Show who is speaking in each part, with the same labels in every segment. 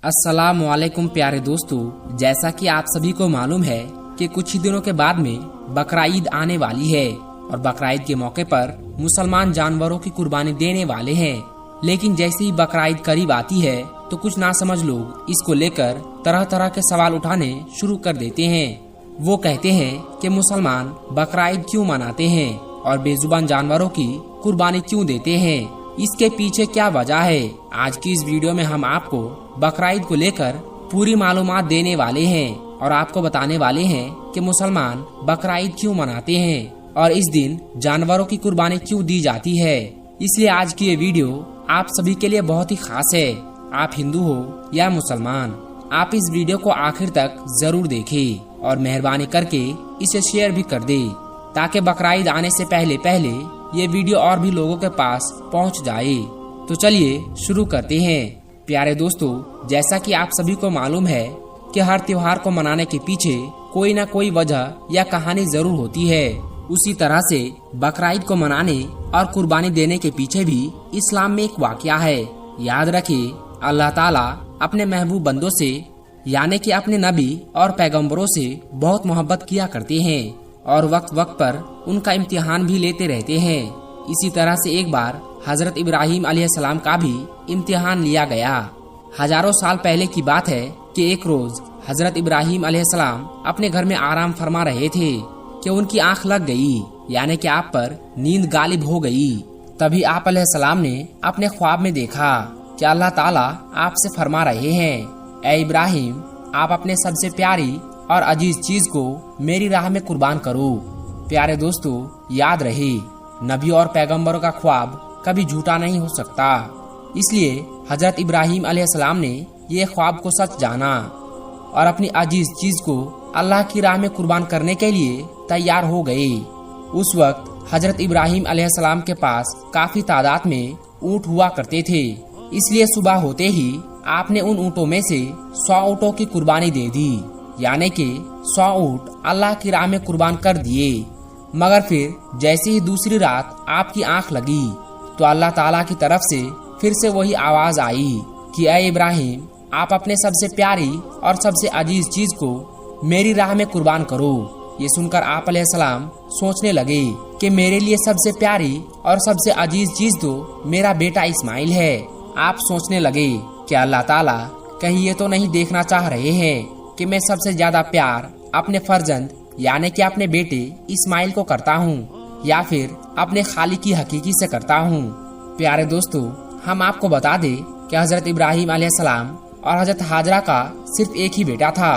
Speaker 1: अस्सलाम वालेकुम प्यारे दोस्तों, जैसा कि आप सभी को मालूम है कि कुछ ही दिनों के बाद में बकरा ईद आने वाली है और बकरा ईद के मौके पर मुसलमान जानवरों की कुर्बानी देने वाले हैं। लेकिन जैसे ही बकरा ईद करीब आती है तो कुछ नासमझ लोग इसको लेकर तरह तरह के सवाल उठाने शुरू कर देते हैं। वो कहते हैं कि मुसलमान बकरा ईद क्यों मनाते हैं और बेजुबान जानवरों की कुर्बानी क्यों देते हैं, इसके पीछे क्या वजह है। आज की इस वीडियो में हम आपको बकरा ईद को लेकर पूरी मालूमात देने वाले हैं और आपको बताने वाले हैं कि मुसलमान बकरा ईद क्यों मनाते हैं और इस दिन जानवरों की कुर्बानी क्यों दी जाती है। इसलिए आज की ये वीडियो आप सभी के लिए बहुत ही खास है। आप हिंदू हो या मुसलमान, आप इस वीडियो को आखिर तक जरूर देखें और मेहरबानी करके इसे शेयर भी कर दे ताकि बकरा ईद आने से पहले ये वीडियो और भी लोगों के पास पहुंच जाए। तो चलिए शुरू करते हैं। प्यारे दोस्तों, जैसा कि आप सभी को मालूम है कि हर त्योहार को मनाने के पीछे कोई न कोई वजह या कहानी जरूर होती है। उसी तरह से बकरा ईद को मनाने और कुर्बानी देने के पीछे भी इस्लाम में एक वाकया है। याद रखिए, अल्लाह ताला अपने महबूब बंदों से यानी कि अपने नबी और पैगम्बरों से बहुत मोहब्बत किया करते हैं और वक्त वक्त पर उनका इम्तिहान भी लेते रहते हैं। इसी तरह से एक बार हजरत इब्राहिम अलैहिस्सलाम का भी इम्तिहान लिया गया। हजारों साल पहले की बात है कि एक रोज हजरत इब्राहिम अलैहिस्सलाम अपने घर में आराम फरमा रहे थे कि उनकी आंख लग गई, यानी कि आप पर नींद गालिब हो गई। तभी आप अलैहिस्सलाम ने अपने ख्वाब में देखा कि अल्लाह ताला आपसे फरमा रहे हैं, ए इब्राहिम, आप अपने सबसे प्यारी और अजीज चीज को मेरी राह में कुर्बान करो। प्यारे दोस्तों, याद रहे, नबी और पैगंबरों का ख्वाब कभी झूठा नहीं हो सकता। इसलिए हजरत इब्राहिम अलैहिस्सलाम ने ये ख्वाब को सच जाना और अपनी अजीज चीज को अल्लाह की राह में कुर्बान करने के लिए तैयार हो गए। उस वक्त हजरत इब्राहिम अलैहिस्सलाम के पास काफी तादाद में ऊँट हुआ करते थे। इसलिए सुबह होते ही आपने उन ऊँटों में से 100 ऊँटों की कुर्बानी दे दी, यानी कि 100 ऊँट अल्लाह की राह में कुर्बान कर दिए। मगर फिर जैसे ही दूसरी रात आपकी आंख लगी तो अल्लाह ताला की तरफ से फिर से वही आवाज आई कि ऐ इब्राहिम, आप अपने सबसे प्यारी और सबसे अजीज चीज को मेरी राह में कुर्बान करो। ये सुनकर आप अलैहिस्सलाम सोचने लगे कि मेरे लिए सबसे प्यारी और सबसे अजीज चीज तो मेरा बेटा इस्माइल है। आप सोचने लगे कि अल्लाह ताला कहीं ये तो नहीं देखना चाह रहे हैं कि मैं सबसे ज्यादा प्यार अपने फर्जंद यानी कि अपने बेटे इस्माइल को करता हूँ या फिर अपने खालिक की हकीकी से करता हूँ। प्यारे दोस्तों, हम आपको बता दें कि हजरत इब्राहिम अलैहिस्सलाम और हजरत हाजरा का सिर्फ एक ही बेटा था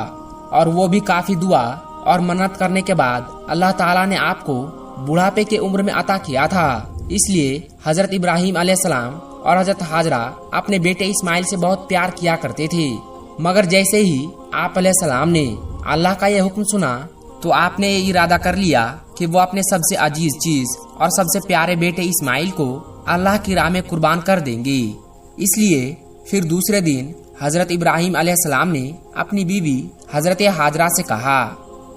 Speaker 1: और वो भी काफी दुआ और मन्नत करने के बाद अल्लाह ताला ने आपको बुढ़ापे के उम्र में अता किया था। इसलिए हजरत इब्राहिम अलैहिस्सलाम और हजरत हाजरा अपने बेटे इस्माइल से बहुत प्यार किया करते थे। मगर जैसे ही आप अलैहिस्सलाम ने अल्लाह का ये हुक्म सुना तो आपने ये इरादा कर लिया कि वो अपने सबसे अजीज चीज और सबसे प्यारे बेटे इस्माइल को अल्लाह की राह में कुर्बान कर देंगे। इसलिए फिर दूसरे दिन हजरत इब्राहिम अलैहिस्सलाम ने अपनी बीवी हजरत हाजरा से कहा,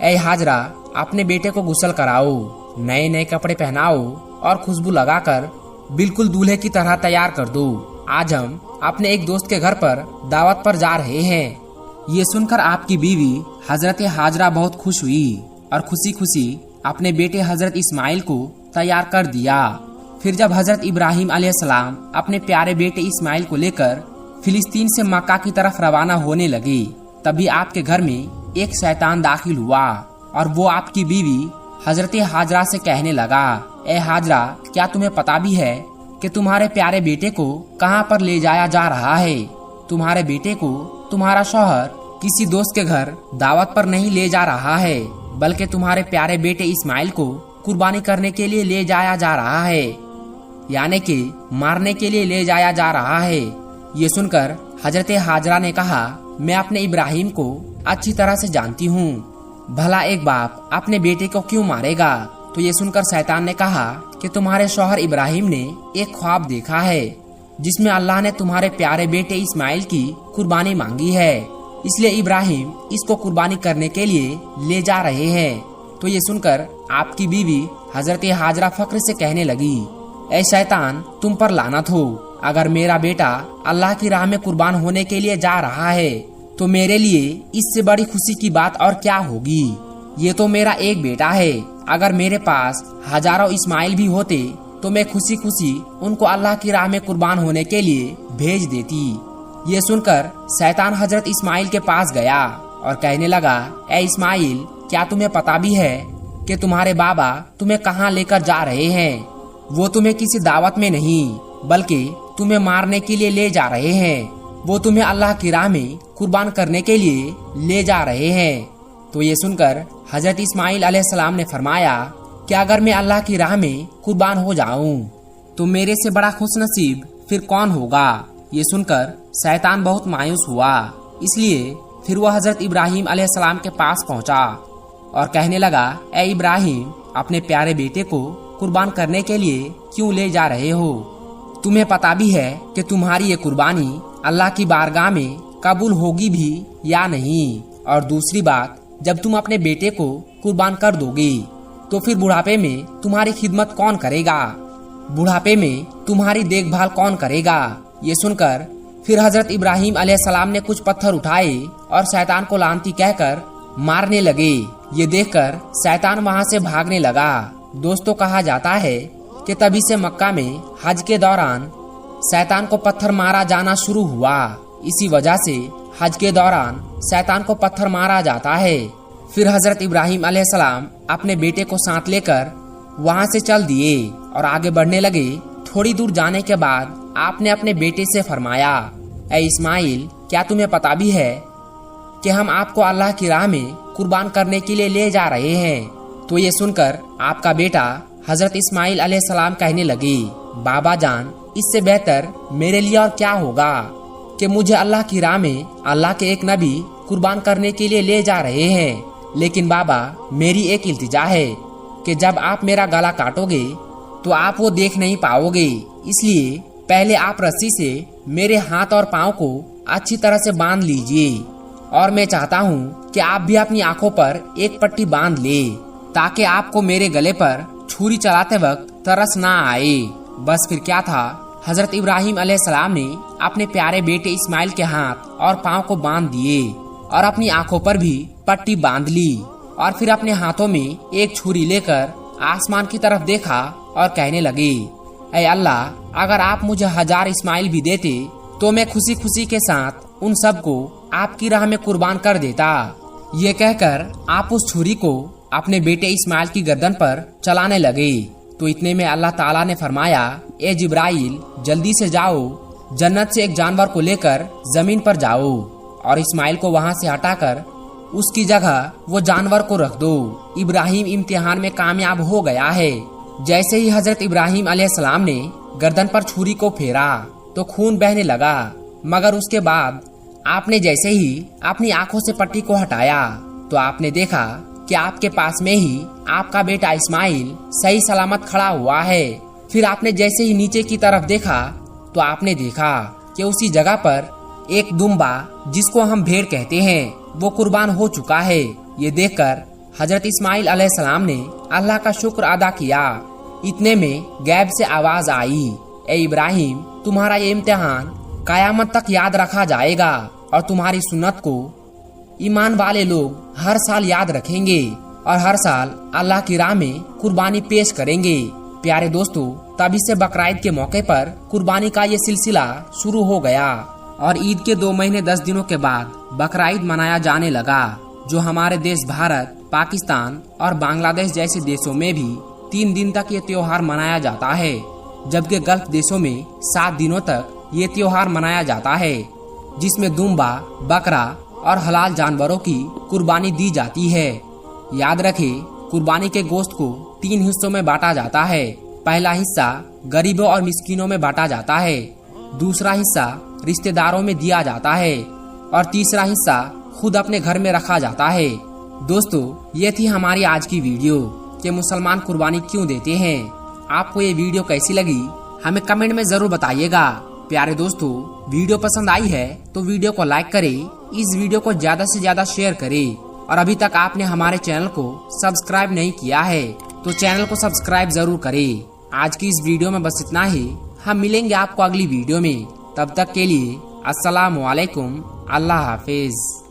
Speaker 1: ऐ हाजरा, अपने बेटे को गुस्ल कराओ, नए नए कपड़े पहनाओ और खुशबू लगाकर बिल्कुल दूल्हे की तरह तैयार कर दो। आज हम अपने एक दोस्त के घर पर दावत पर जा रहे हैं। ये सुनकर आपकी बीवी हजरत हाजरा बहुत खुश हुई और खुशी खुशी अपने बेटे हजरत इस्माइल को तैयार कर दिया। फिर जब हजरत इब्राहिम अलैहिस्सलाम अपने प्यारे बेटे इस्माइल को लेकर फिलिस्तीन से मक्का की तरफ रवाना होने लगे, तभी आपके घर में एक शैतान दाखिल हुआ और वो आपकी बीवी हजरत हाजरा से कहने लगा, ए हाजरा, क्या तुम्हें पता भी है कि तुम्हारे प्यारे बेटे को कहाँ पर ले जाया जा रहा है? तुम्हारे बेटे को तुम्हारा शौहर किसी दोस्त के घर दावत पर नहीं ले जा रहा है, बल्कि तुम्हारे प्यारे बेटे इस्माइल को कुर्बानी करने के लिए ले जाया जा रहा है, यानी कि मारने के लिए ले जाया जा रहा है। ये सुनकर हजरत हाजरा ने कहा, मैं अपने इब्राहिम को अच्छी तरह से जानती हूँ, भला एक बाप अपने बेटे को क्यों मारेगा? तो ये सुनकर शैतान ने कहा कि तुम्हारे शौहर इब्राहिम ने एक ख्वाब देखा है जिसमें अल्लाह ने तुम्हारे प्यारे बेटे इस्माइल की कुर्बानी मांगी है, इसलिए इब्राहिम इसको कुर्बानी करने के लिए ले जा रहे हैं। तो ये सुनकर आपकी बीवी हजरत हाजरा फक्र से कहने लगी, ऐ शैतान, तुम पर लानत हो, अगर मेरा बेटा अल्लाह की राह में कुर्बान होने के लिए जा रहा है तो मेरे लिए इससे बड़ी खुशी की बात और क्या होगी। ये तो मेरा एक बेटा है। अगर मेरे पास हजारों इस्माइल भी होते तो मैं खुशी खुशी उनको अल्लाह की राह में कुर्बान होने के लिए भेज देती। ये सुनकर शैतान हजरत इस्माइल के पास गया और कहने लगा, ए इस्माइल, क्या तुम्हें पता भी है कि तुम्हारे बाबा तुम्हें कहाँ लेकर जा रहे हैं? वो तुम्हें किसी दावत में नहीं बल्कि तुम्हें मारने के लिए ले जा रहे हैं। वो तुम्हें अल्लाह की राह में कुर्बान करने के लिए ले जा रहे हैं। तो ये सुनकर हजरत इस्माइल अलैहिस्सलाम ने फरमाया कि अगर मैं अल्लाह की राह में कुर्बान हो जाऊं तो मेरे से बड़ा खुशनसीब फिर कौन होगा। ये सुनकर शैतान बहुत मायूस हुआ, इसलिए फिर वह हजरत इब्राहिम अलैहिस्सलाम के पास पहुंचा और कहने लगा, ए इब्राहिम, अपने प्यारे बेटे को कुर्बान करने के लिए क्यों ले जा रहे हो? तुम्हें पता भी है कि तुम्हारी ये कुर्बानी अल्लाह की बारगाह में कबूल होगी भी या नहीं। और दूसरी बात, जब तुम अपने बेटे को कुर्बान कर दोगे तो फिर बुढ़ापे में तुम्हारी खिदमत कौन करेगा? बुढ़ापे में तुम्हारी देखभाल कौन करेगा? ये सुनकर फिर हजरत इब्राहिम अलैहिस्सलाम ने कुछ पत्थर उठाए और शैतान को लानती कहकर मारने लगे। ये देखकर शैतान वहां से भागने लगा। दोस्तों, कहा जाता है कि तभी से मक्का में हज के दौरान शैतान को पत्थर मारा जाना शुरू हुआ। इसी वजह से हज के दौरान शैतान को पत्थर मारा जाता है। फिर हजरत इब्राहिम अलैहिस्सलाम अपने बेटे को साथ लेकर वहां से चल दिए और आगे बढ़ने लगे। थोड़ी दूर जाने के बाद आपने अपने बेटे से फरमाया, ए इस्माइल, क्या तुम्हें पता भी है कि हम आपको अल्लाह की राह में कुर्बान करने के लिए ले जा रहे हैं? तो ये सुनकर आपका बेटा हजरत इस्माइल अलैहिस्सलाम कहने लगे, बाबा जान, इससे बेहतर मेरे लिए और क्या होगा कि मुझे अल्लाह की राह में अल्लाह के एक नबी कुर्बान करने के लिए ले जा रहे हैं। लेकिन बाबा, मेरी एक इल्तिजा है कि जब आप मेरा गला काटोगे तो आप वो देख नहीं पाओगे, इसलिए पहले आप रस्सी से मेरे हाथ और पाँव को अच्छी तरह से बांध लीजिए। और मैं चाहता हूँ कि आप भी अपनी आंखों पर एक पट्टी बांध ले ताकि आपको मेरे गले पर छुरी चलाते वक्त तरस ना आए। बस फिर क्या था, हजरत इब्राहिम अलैहिस्सलाम ने अपने प्यारे बेटे इस्माइल के हाथ और पाँव को बांध दिए और अपनी आंखों पर भी पट्टी बांध ली और फिर अपने हाथों में एक छुरी लेकर आसमान की तरफ देखा और कहने लगे, ऐ अल्लाह, अगर आप मुझे 1000 इस्माइल भी देते तो मैं खुशी खुशी के साथ उन सबको आपकी राह में कुर्बान कर देता। ये कहकर आप उस छुरी को अपने बेटे इस्माइल की गर्दन पर चलाने लगे। तो इतने में अल्लाह ताला ने फरमाया, ए जिब्राइल, जल्दी से जाओ, जन्नत से एक जानवर को लेकर जमीन पर जाओ और इस्माइल को वहाँ से हटाकर उसकी जगह वो जानवर को रख दो। इब्राहिम इम्तिहान में कामयाब हो गया है। जैसे ही हजरत इब्राहिम अलैहिस्सलाम ने गर्दन पर छुरी को फेरा तो खून बहने लगा, मगर उसके बाद आपने जैसे ही अपनी आंखों से पट्टी को हटाया तो आपने देखा कि आपके पास में ही आपका बेटा इस्माइल सही सलामत खड़ा हुआ है। फिर आपने जैसे ही नीचे की तरफ देखा तो आपने देखा कि उसी जगह पर एक दुम्बा, जिसको हम भेड़ कहते हैं, वो कुर्बान हो चुका है। ये देखकर हजरत इस्माइल अलैहिस्सलाम ने अल्लाह का शुक्र अदा किया। इतने में गैब से आवाज आई, ए इब्राहिम, तुम्हारा ये इम्तिहान कयामत तक याद रखा जाएगा और तुम्हारी सुन्नत को ईमान वाले लोग हर साल याद रखेंगे और हर साल अल्लाह की राह में कुर्बानी पेश करेंगे। प्यारे दोस्तों, तभी से बकरीद के मौके पर कुर्बानी का ये सिलसिला शुरू हो गया और ईद के 2 महीने 10 दिनों के बाद बकरीद मनाया जाने लगा, जो हमारे देश भारत, पाकिस्तान और बांग्लादेश जैसे देशों में भी 3 दिन तक ये त्योहार मनाया जाता है, जबकि गल्फ देशों में 7 दिनों तक ये त्योहार मनाया जाता है, जिसमें दुम्बा, बकरा और हलाल जानवरों की कुर्बानी दी जाती है। याद रखें, कुर्बानी के गोश्त को 3 हिस्सों में बांटा जाता है। पहला हिस्सा गरीबों और मिस्कीनों में बांटा जाता है, दूसरा हिस्सा रिश्तेदारों में दिया जाता है और तीसरा हिस्सा खुद अपने घर में रखा जाता है। दोस्तों, ये थी हमारी आज की वीडियो कि मुसलमान कुर्बानी क्यों देते हैं। आपको ये वीडियो कैसी लगी हमें कमेंट में जरूर बताइएगा। प्यारे दोस्तों, वीडियो पसंद आई है तो वीडियो को लाइक करें, इस वीडियो को ज्यादा से ज्यादा शेयर करें और अभी तक आपने हमारे चैनल को सब्सक्राइब नहीं किया है तो चैनल को सब्सक्राइब जरूर करें। आज की इस वीडियो में बस इतना ही। ہم ملیں گے آپ کو اگلی ویڈیو میں، تب تک کے لیے السلام علیکم، اللہ حافظ۔